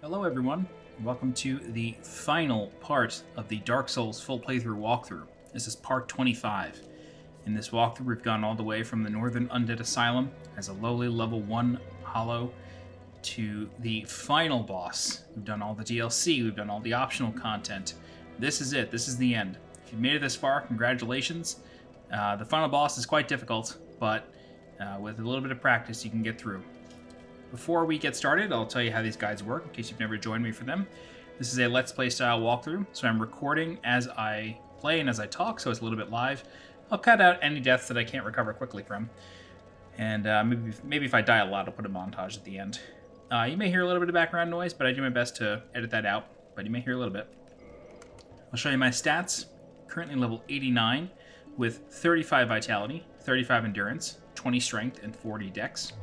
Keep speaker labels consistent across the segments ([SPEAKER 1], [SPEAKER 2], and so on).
[SPEAKER 1] Hello everyone, welcome to the final part of the Dark Souls full playthrough walkthrough. This is part 25. In this walkthrough we've gone all the way from the Northern Undead Asylum as a lowly level 1 hollow to the final boss. We've done all the DLC, we've done all the optional content. This is it, this is the end. If you've made it this far, congratulations. The final boss is quite difficult, but with a little bit of practice you can get through. Before we get started, I'll tell you how these guides work in case you've never joined me for them. This is a Let's Play style walkthrough, so I'm recording as I play and as I talk, so it's a little bit live. I'll cut out any deaths that I can't recover quickly from. And maybe if I die a lot, I'll put a montage at the end. You may hear a little bit of background noise, but I do my best to edit that out, but you may hear a little bit. I'll show you my stats. Currently level 89 with 35 vitality, 35 endurance, 20 strength, and 40 dex.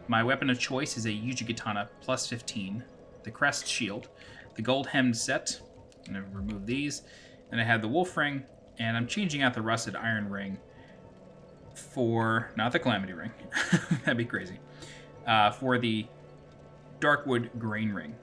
[SPEAKER 1] My weapon of choice is a Yuji Katana plus 15, the Crest Shield, the Gold Hemmed Set. I'm going to remove these. And I have the Wolf Ring, and I'm changing out the Rusted Iron Ring for, not the Calamity Ring, that'd be crazy, for the Darkwood Grain Ring.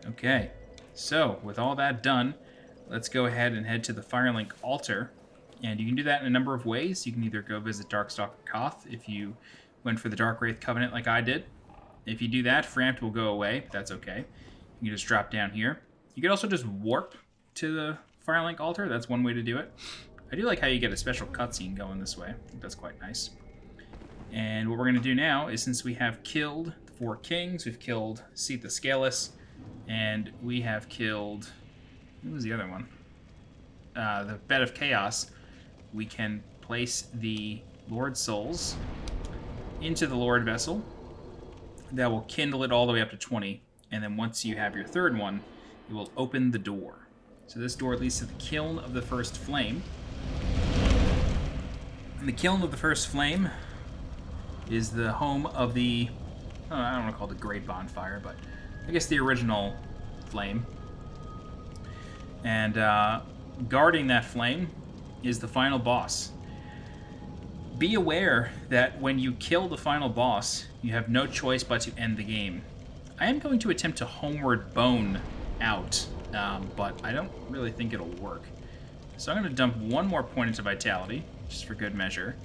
[SPEAKER 1] Okay, so with all that done, let's go ahead and head to the Firelink Altar. And you can do that in a number of ways. You can either go visit Darkstalker Koth if you went for the Dark Wraith Covenant like I did. If you do that, Frampt will go away, but that's okay. You can just drop down here. You could also just warp to the Firelink Altar. That's one way to do it. I do like how you get a special cutscene going this way. I think that's quite nice. And what we're going to do now is, since we have killed the 4 kings, we've killed Seath the Scaleless, and we have killed... Who was the other one? The Bed of Chaos. We can place the Lord Souls into the Lord Vessel. That will kindle it all the way up to 20, and then once you have your third one, it will open the door. So this door leads to the Kiln of the First Flame. And the Kiln of the First Flame is the home of the, I don't want to call it the Great Bonfire, but I guess the original flame. And guarding that flame is the final boss. Be aware that when you kill the final boss, you have no choice but to end the game. I am going to attempt to homeward bone out, but I don't really think it'll work. So I'm going to dump one more point into vitality, just for good measure,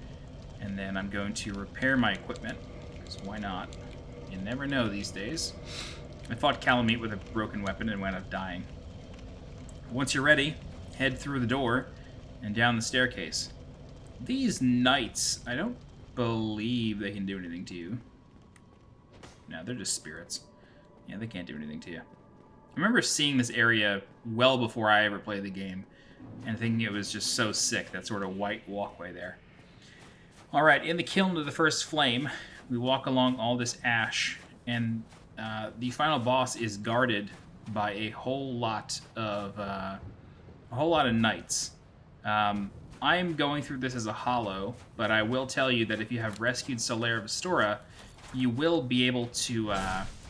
[SPEAKER 1] and then I'm going to repair my equipment, because why not? You never know these days. I fought Calamite with a broken weapon and wound up dying. Once you're ready, head through the door and down the staircase. These knights, I don't believe they can do anything to you. No, they're just spirits. Yeah, they can't do anything to you. I remember seeing this area well before I ever played the game, and thinking it was just so sick, that sort of white walkway there. Alright, in the Kiln of the First Flame, we walk along all this ash, and the final boss is guarded by a whole lot of knights. I'm going through this as a hollow, but I will tell you that if you have rescued Solaire of Astora, you will be able to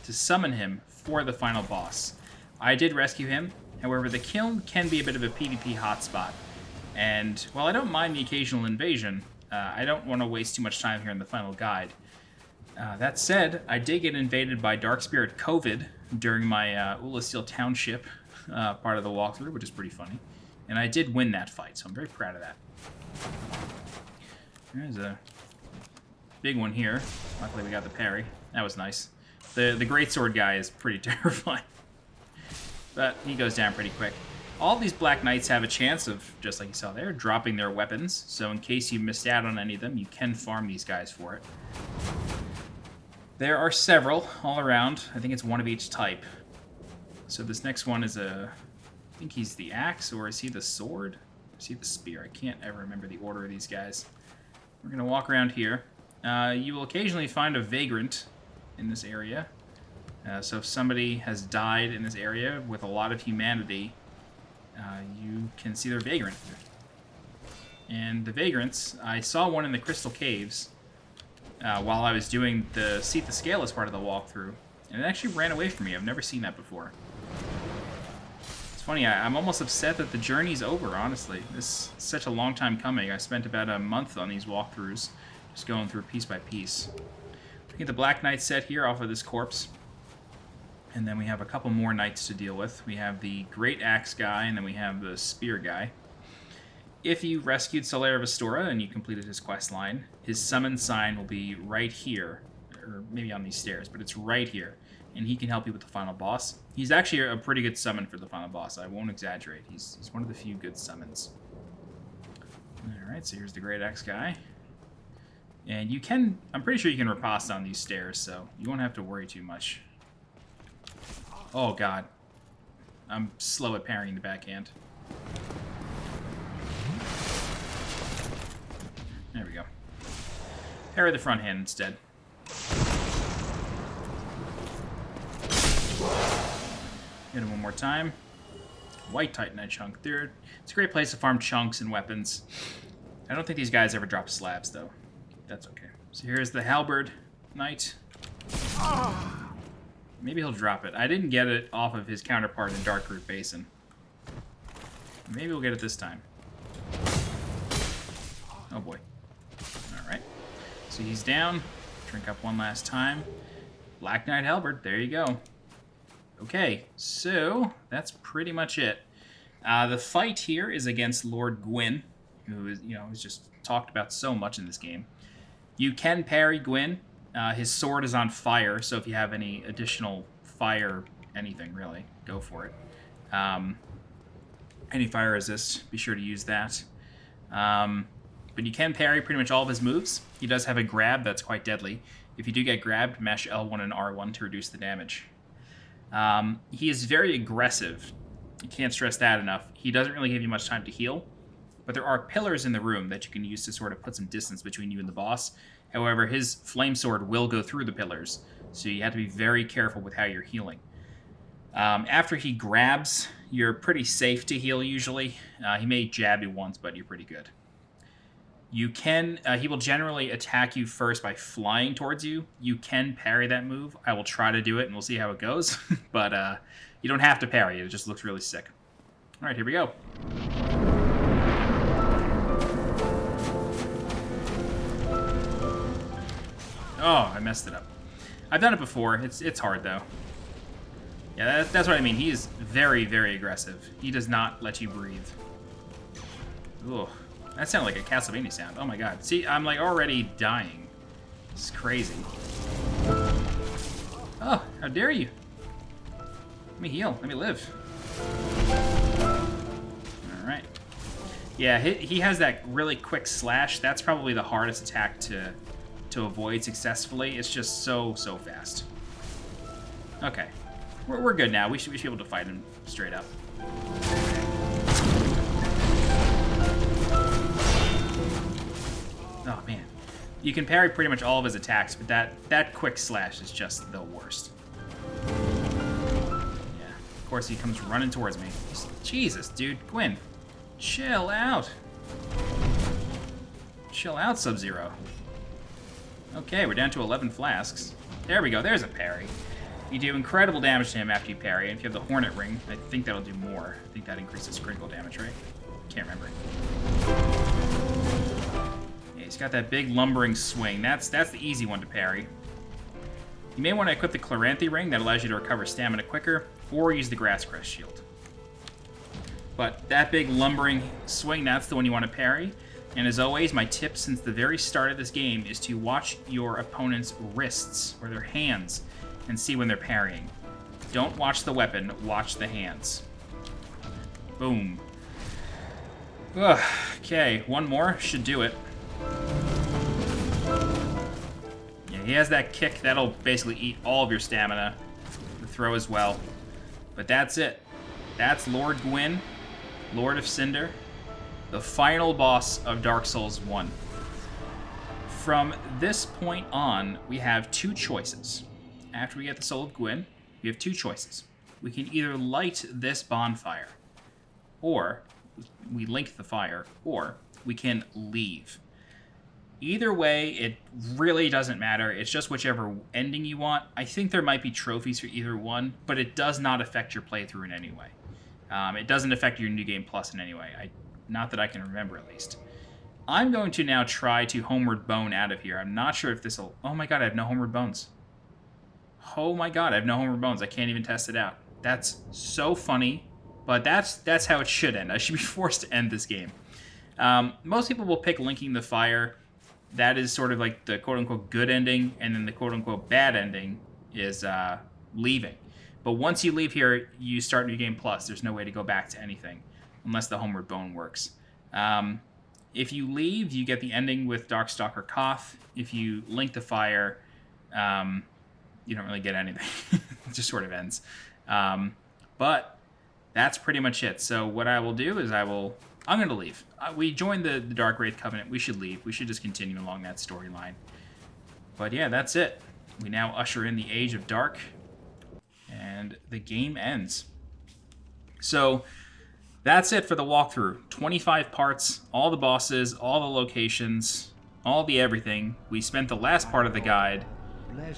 [SPEAKER 1] summon him for the final boss. I did rescue him, however the Kiln can be a bit of a PvP hotspot, and while I don't mind the occasional invasion, I don't want to waste too much time here in the final guide. That said, I did get invaded by Dark Spirit COVID during my Ulasteel Township part of the walkthrough, which is pretty funny. And I did win that fight, so I'm very proud of that. There's a big one here. Luckily we got the parry. That was nice. The greatsword guy is pretty terrifying. But he goes down pretty quick. All these Black Knights have a chance of, just like you saw there, dropping their weapons. So in case you missed out on any of them, you can farm these guys for it. There are several all around. I think it's one of each type. So this next one is a... I think he's the axe, or is he the sword? Is he the spear? I can't ever remember the order of these guys. We're going to walk around here. You will occasionally find a vagrant in this area. So if somebody has died in this area with a lot of humanity, you can see their vagrant. And the vagrants, I saw one in the Crystal Caves while I was doing the Seath the Scaleless part of the walkthrough. And it actually ran away from me. I've never seen that before. Funny, I'm almost upset that the journey's over, honestly. This is such a long time coming. I spent about a month on these walkthroughs, just going through piece by piece. Get the Black Knight set here off of this corpse. And then we have a couple more knights to deal with. We have the Great Axe guy, and then we have the Spear guy. If you rescued Solaire of Astora and you completed his quest line, his summon sign will be right here, or maybe on these stairs, but it's right here, and he can help you with the final boss. He's actually a pretty good summon for the final boss. I won't exaggerate. He's one of the few good summons. Alright, so here's the Great Axe guy. And you can, I'm pretty sure you can riposte on these stairs, so you won't have to worry too much. Oh god. I'm slow at parrying the backhand. There we go. Parry the front hand instead. Hit him one more time. White Titanite chunk. It's a great place to farm chunks and weapons. I don't think these guys ever drop slabs, though. That's okay. So here's the Halberd Knight. Maybe he'll drop it. I didn't get it off of his counterpart in Darkroot Basin. Maybe we'll get it this time. Oh boy. Alright. So he's down. Drink up one last time. Black Knight Halberd. There you go. Okay, so that's pretty much it. The fight here is against Lord Gwyn, who is, is just talked about so much in this game. You can parry Gwyn. His sword is on fire, so if you have any additional fire, anything really, go for it. Any fire resist, be sure to use that. But you can parry pretty much all of his moves. He does have a grab that's quite deadly. If you do get grabbed, mash L1 and R1 to reduce the damage. He is very aggressive. You can't stress that enough. He doesn't really give you much time to heal, but there are pillars in the room that you can use to sort of put some distance between you and the boss. However, his flame sword will go through the pillars, so you have to be very careful with how you're healing. After he grabs, you're pretty safe to heal usually. He may jab you once, but you're pretty good. You can, he will generally attack you first by flying towards you. You can parry that move. I will try to do it, and we'll see how it goes. But you don't have to parry it. It just looks really sick. All right, here we go. Oh, I messed it up. I've done it before. It's hard, though. Yeah, that's what I mean. He is very, very aggressive. He does not let you breathe. Ugh. That sounded like a Castlevania sound. Oh my god. See, I'm like already dying. This is crazy. Oh, how dare you? Let me heal. Let me live. Alright. Yeah, he has that really quick slash. That's probably the hardest attack to avoid successfully. It's just so fast. Okay. We're good now. We should be able to fight him straight up. Oh, man. You can parry pretty much all of his attacks, but that quick slash is just the worst. Yeah. Of course, he comes running towards me. Jesus, dude. Gwyn, chill out. Chill out, Sub-Zero. Okay, we're down to 11 flasks. There we go. There's a parry. You do incredible damage to him after you parry, and if you have the Hornet Ring, I think that'll do more. I think that increases critical damage, right? Can't remember. Yeah, he's got that big lumbering swing. That's the easy one to parry. You may want to equip the Chloranthy Ring, that allows you to recover stamina quicker, or use the Grass Crest Shield. But that big lumbering swing, that's the one you want to parry. And as always, my tip since the very start of this game is to watch your opponent's wrists, or their hands, and see when they're parrying. Don't watch the weapon, watch the hands. Boom. Ugh, okay, one more should do it. Yeah, he has that kick that'll basically eat all of your stamina. The throw as well. But that's it. That's Lord Gwyn, Lord of Cinder, the final boss of Dark Souls 1. From this point on, we have two choices. After we get the soul of Gwyn, we have two choices. We can either light this bonfire, or we link the fire, or we can leave. Either way, it really doesn't matter. It's just whichever ending you want. I think there might be trophies for either one, but it does not affect your playthrough in any way. It doesn't affect your New Game Plus in any way. Not that I can remember, at least. I'm going to now try to Homeward Bone out of here. I'm not sure if this will... Oh my god, I have no Homeward Bones. Oh my god, I have no homeward bones. I can't even test it out. That's so funny, but that's how it should end. I should be forced to end this game. Most people will pick linking the fire. That is sort of like the quote-unquote good ending, and then the quote-unquote bad ending is leaving. But once you leave here, you start New Game Plus. There's no way to go back to anything, unless the homeward bone works. If you leave, you get the ending with Darkstalker Koth. If you link the fire, you don't really get anything. It just sort of ends. But that's pretty much it. So what I will do is I'm going to leave. We joined the Dark Wraith Covenant. We should leave. We should just continue along that storyline. But yeah, that's it. We now usher in the Age of Dark, and the game ends. So that's it for the walkthrough. 25 parts, all the bosses, all the locations, all the everything. We spent the last part of the guide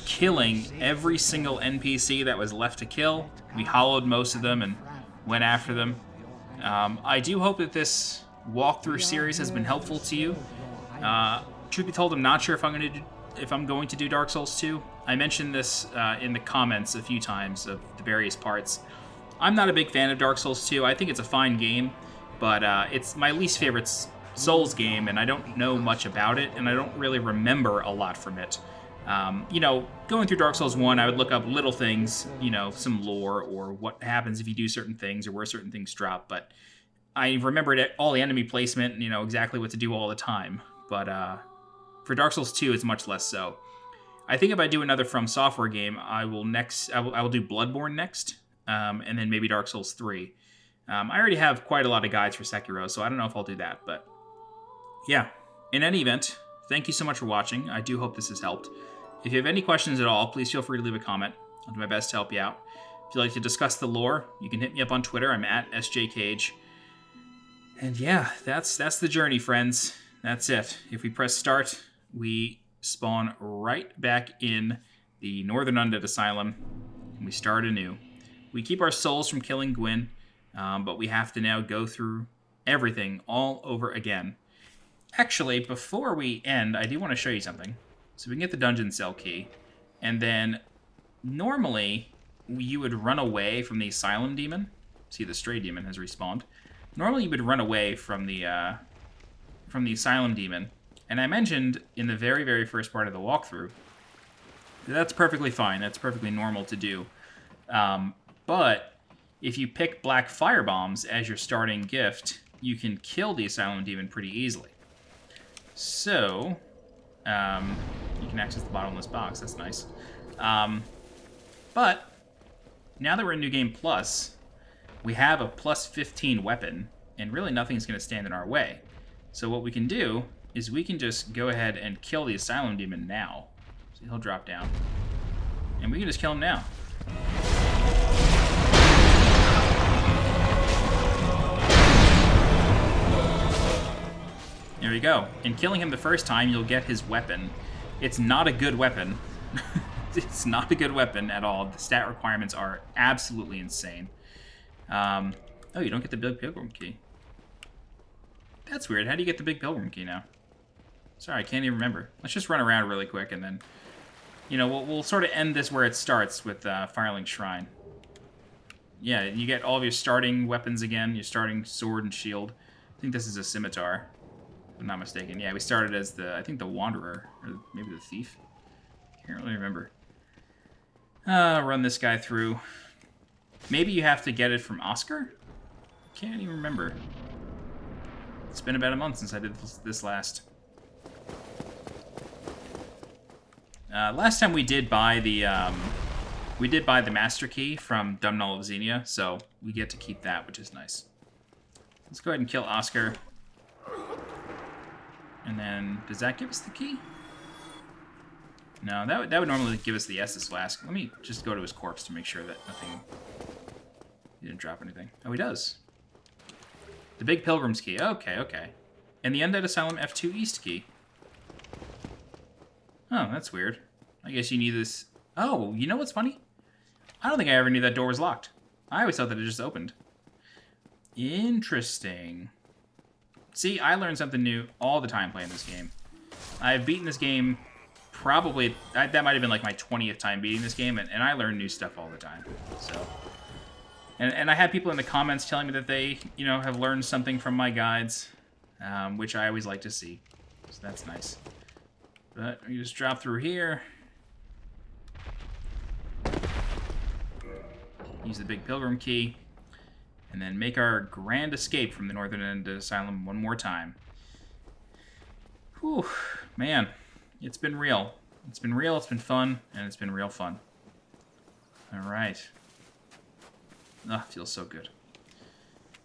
[SPEAKER 1] killing every single NPC that was left to kill. We hollowed most of them and went after them. I do hope that this walkthrough series has been helpful to you. Truth be told, I'm not sure if I'm going to do Dark Souls 2. I mentioned this in the comments a few times of the various parts. I'm not a big fan of Dark Souls 2. I think it's a fine game, but it's my least favorite Souls game, and I don't know much about it, and I don't really remember a lot from it. Going through Dark Souls 1, I would look up little things, some lore or what happens if you do certain things or where certain things drop, but I remembered all the enemy placement and, exactly what to do all the time. But for Dark Souls 2, it's much less so. I think if I do another From Software game, I will do Bloodborne next, and then maybe Dark Souls 3. I already have quite a lot of guides for Sekiro, so I don't know if I'll do that, but yeah. In any event, thank you so much for watching. I do hope this has helped. If you have any questions at all, please feel free to leave a comment. I'll do my best to help you out. If you'd like to discuss the lore, you can hit me up on Twitter. I'm at SJCage. And yeah, that's the journey, friends. That's it. If we press start, we spawn right back in the Northern Undead Asylum, and we start anew. We keep our souls from killing Gwyn, but we have to now go through everything all over again. Actually, before we end, I do want to show you something. So we can get the dungeon cell key, and then normally you would run away from the Asylum Demon. See, the Stray Demon has respawned. Normally you would run away from the Asylum Demon, and I mentioned in the very, very first part of the walkthrough that's perfectly fine. That's perfectly normal to do. But if you pick black firebombs as your starting gift, you can kill the Asylum Demon pretty easily. So, you can access the bottomless box. That's nice. But now that we're in New Game Plus, we have a plus 15 weapon, and really nothing's going to stand in our way. So what we can do is we can just go ahead and kill the Asylum Demon now. So he'll drop down. And we can just kill him now. There you go. And killing him the first time, you'll get his weapon. It's not a good weapon. It's not a good weapon at all. The stat requirements are absolutely insane. Oh, you don't get the Big Pilgrim Key. That's weird. How do you get the Big Pilgrim Key now? Sorry, I can't even remember. Let's just run around really quick, and then, we'll sort of end this where it starts with Firelink Shrine. Yeah, you get all of your starting weapons again, your starting sword and shield. I think this is a scimitar, if I'm not mistaken. Yeah, we started as I think the Wanderer, or maybe the Thief. Can't really remember. Run this guy through. Maybe you have to get it from Oscar? Can't even remember. It's been about a month since I did this last. Last time we did buy the Master Key from Dumnull of Xenia, so we get to keep that, which is nice. Let's go ahead and kill Oscar. And then, does that give us the key? No, that would normally give us the Estus Flask. Let me just go to his corpse to make sure that he didn't drop anything. Oh, he does. The Big Pilgrim's Key. Okay, okay. And the Undead Asylum F2 East Key. Oh, that's weird. I guess you need this. Oh, you know what's funny? I don't think I ever knew that door was locked. I always thought that it just opened. Interesting. See, I learn something new all the time playing this game. I've beaten this game probably... that might have been like my 20th time beating this game, and I learn new stuff all the time. So... And I had people in the comments telling me that they, you know, have learned something from my guides, which I always like to see. So that's nice. But we just drop through here. Use the big pilgrim key. And then make our grand escape from the Northern End Asylum one more time. Whew, man. It's been real. It's been real, it's been fun, and it's been real fun. Alright. Oh, it feels so good.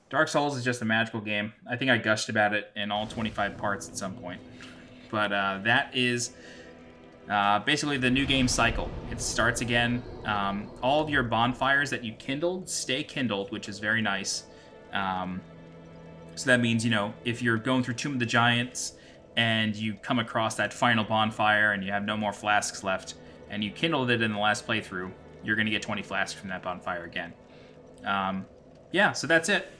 [SPEAKER 1] Dark Souls is just a magical game. I think I gushed about it in all 25 parts at some point. But that is basically the new game cycle. It starts again. All of your bonfires that you kindled stay kindled, which is very nice. So that means, you know, if you're going through Tomb of the Giants and you come across that final bonfire and you have no more flasks left, and you kindled it in the last playthrough, you're going to get 20 flasks from that bonfire again. Yeah, so that's it.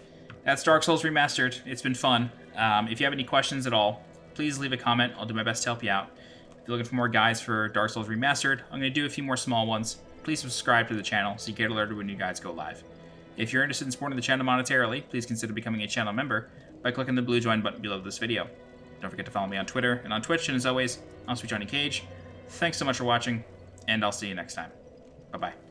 [SPEAKER 1] That's Dark Souls Remastered. It's been fun. If you have any questions at all, please leave a comment. I'll do my best to help you out. If you're looking for more guides for Dark Souls Remastered, I'm going to do a few more small ones. Please subscribe to the channel so you get alerted when new guides go live. If you're interested in supporting the channel monetarily, please consider becoming a channel member by clicking the blue join button below this video. Don't forget to follow me on Twitter and on Twitch, and as always, I'm Sweet Johnny Cage. Thanks so much for watching, and I'll see you next time. Bye-bye.